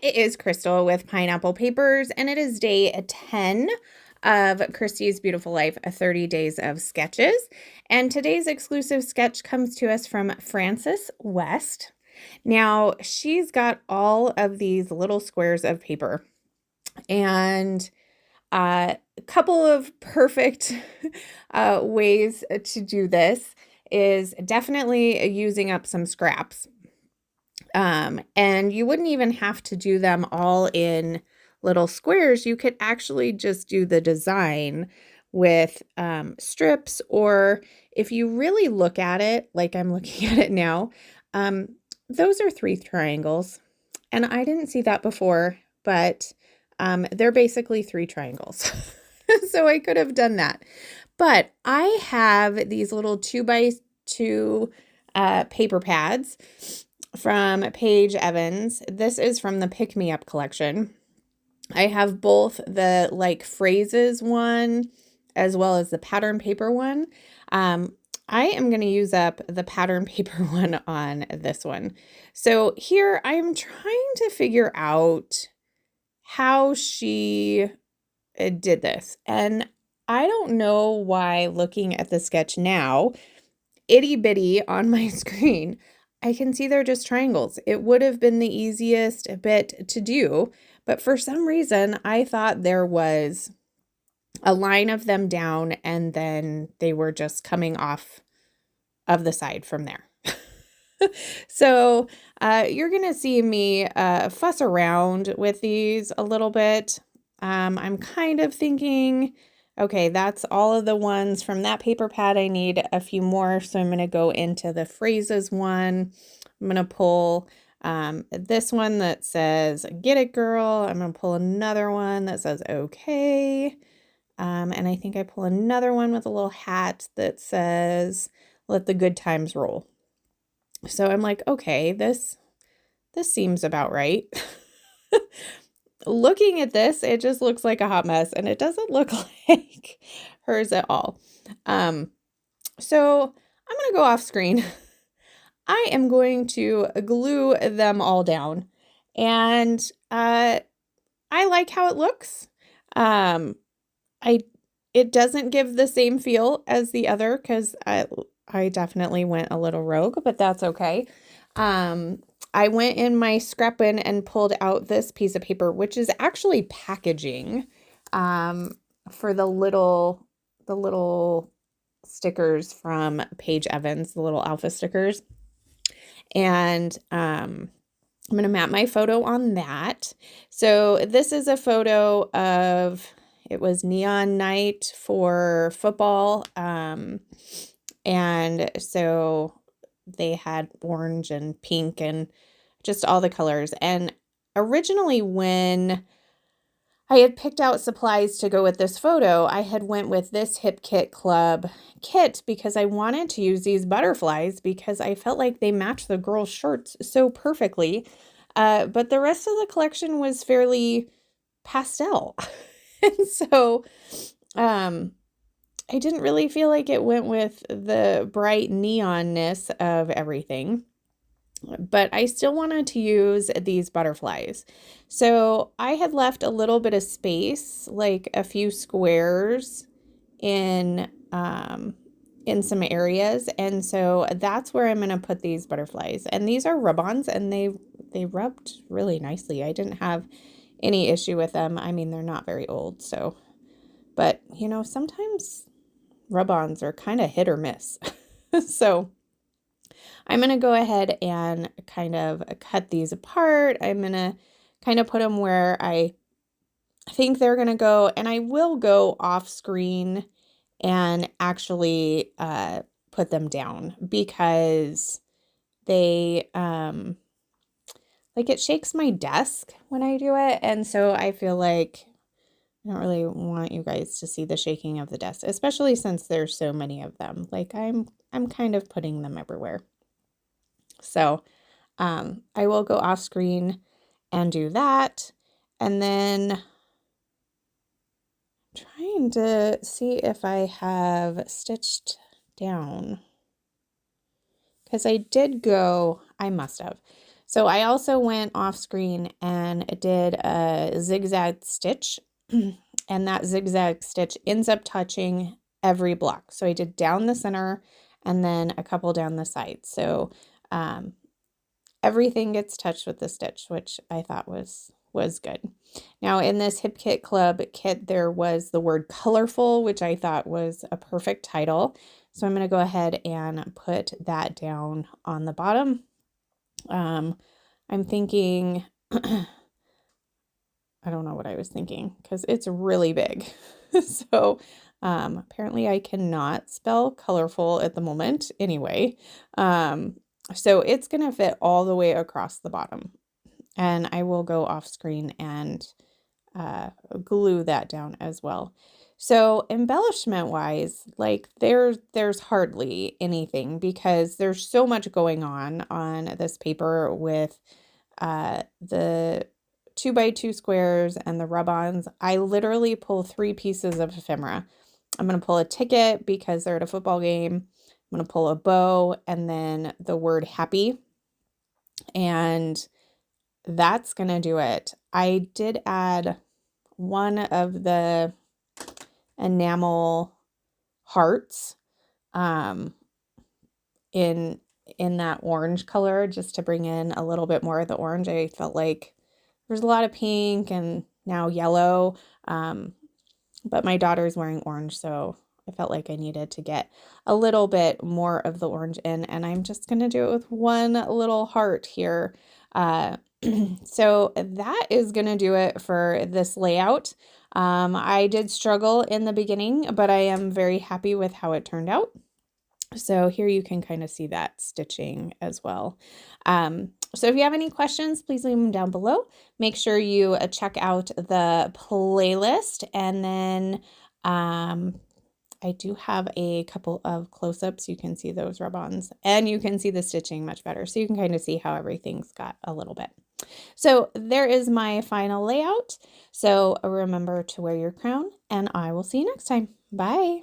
It is Crystal with Pineapple Papers, and it is day 10 of Christy's Beautiful Life, 30 Days of Sketches. And today's exclusive sketch comes to us from Frances West. Now, she's got all of these little squares of paper, and a couple of perfect ways to do this is definitely using up some scraps. And you wouldn't even have to do them all in little squares. You could actually just do the design with strips, or if you really look at it, like I'm looking at it now, those are 3 triangles. And I didn't see that before, but they're basically 3 triangles. So I could have done that. But I have these little 2x2 paper pads from Paige Evans. This is from the Pick Me Up collection. I have both the like phrases one as well as the pattern paper one. I am going to use up the pattern paper one on this one. So here I am trying to figure out how she did this. And I don't know why, looking at the sketch now, itty bitty on my screen, I can see they're just triangles. It would have been the easiest bit to do, but for some reason, I thought there was a line of them down and then they were just coming off of the side from there. So you're going to see me fuss around with these a little bit. I'm kind of thinking, okay, that's all of the ones from that paper pad. I need a few more, so I'm going to go into the phrases one. I'm going to pull this one that says, get it, girl. I'm going to pull another one that says, okay. And I think I pull another one with a little hat that says, let the good times roll. So I'm like, okay, this seems about right. Looking at this, it just looks like a hot mess, and it doesn't look like hers at all. So I'm going to go off screen. I am going to glue them all down, and I like how it looks. It doesn't give the same feel as the other because I definitely went a little rogue, but that's okay. I went in my scrap bin and pulled out this piece of paper, which is actually packaging for the little stickers from Paige Evans, the little alpha stickers. And I'm going to map my photo on that. So this is a photo of, it was neon night for football. And so they had orange and pink and just all the colors. And originally when I had picked out supplies to go with this photo, I had went with this Hip Kit Club kit because I wanted to use these butterflies because I felt like they matched the girls' shirts so perfectly. But the rest of the collection was fairly pastel. And so I didn't really feel like it went with the bright neonness of everything, but I still wanted to use these butterflies. So I had left a little bit of space, like a few squares in some areas. And so that's where I'm going to put these butterflies. And these are rub-ons, and they rubbed really nicely. I didn't have any issue with them. I mean, they're not very old, so, but you know, sometimes rub-ons are kind of hit or miss. So I'm going to go ahead and kind of cut these apart. I'm going to kind of put them where I think they're going to go, and I will go off screen and actually put them down because they like it shakes my desk when I do it, and so I feel like I don't really want you guys to see the shaking of the desk, especially since there's so many of them. Like I'm kind of putting them everywhere. So I will go off screen and do that. And then trying to see if I have stitched down, because I must have. So I also went off screen and did a zigzag stitch, and that zigzag stitch ends up touching every block. So I did down the center and then a couple down the side. So everything gets touched with the stitch, which I thought was good. Now in this Hip Kit Club kit, there was the word colorful, which I thought was a perfect title. So I'm going to go ahead and put that down on the bottom. I'm thinking, I don't know what I was thinking because it's really big. So apparently I cannot spell colorful at the moment anyway. So it's going to fit all the way across the bottom, and I will go off screen and glue that down as well. So embellishment wise, like there's hardly anything because there's so much going on this paper with the 2x2 squares and the rub-ons. I literally pull 3 pieces of ephemera. I'm going to pull a ticket because they're at a football game. I'm going to pull a bow and then the word happy. And that's going to do it. I did add one of the enamel hearts in that orange color just to bring in a little bit more of the orange. I felt like there's a lot of pink and now yellow, but my daughter's wearing orange, so I felt like I needed to get a little bit more of the orange in, and I'm just going to do it with one little heart here. So that is going to do it for this layout. I did struggle in the beginning, but I am very happy with how it turned out. So here you can kind of see that stitching as well. So if you have any questions, please leave them down below. Make sure you check out the playlist, and then I do have a couple of close-ups. You can see those rub-ons and you can see the stitching much better. So you can kind of see how everything's got a little bit. So there is my final layout. So remember to wear your crown, and I will see you next time. Bye.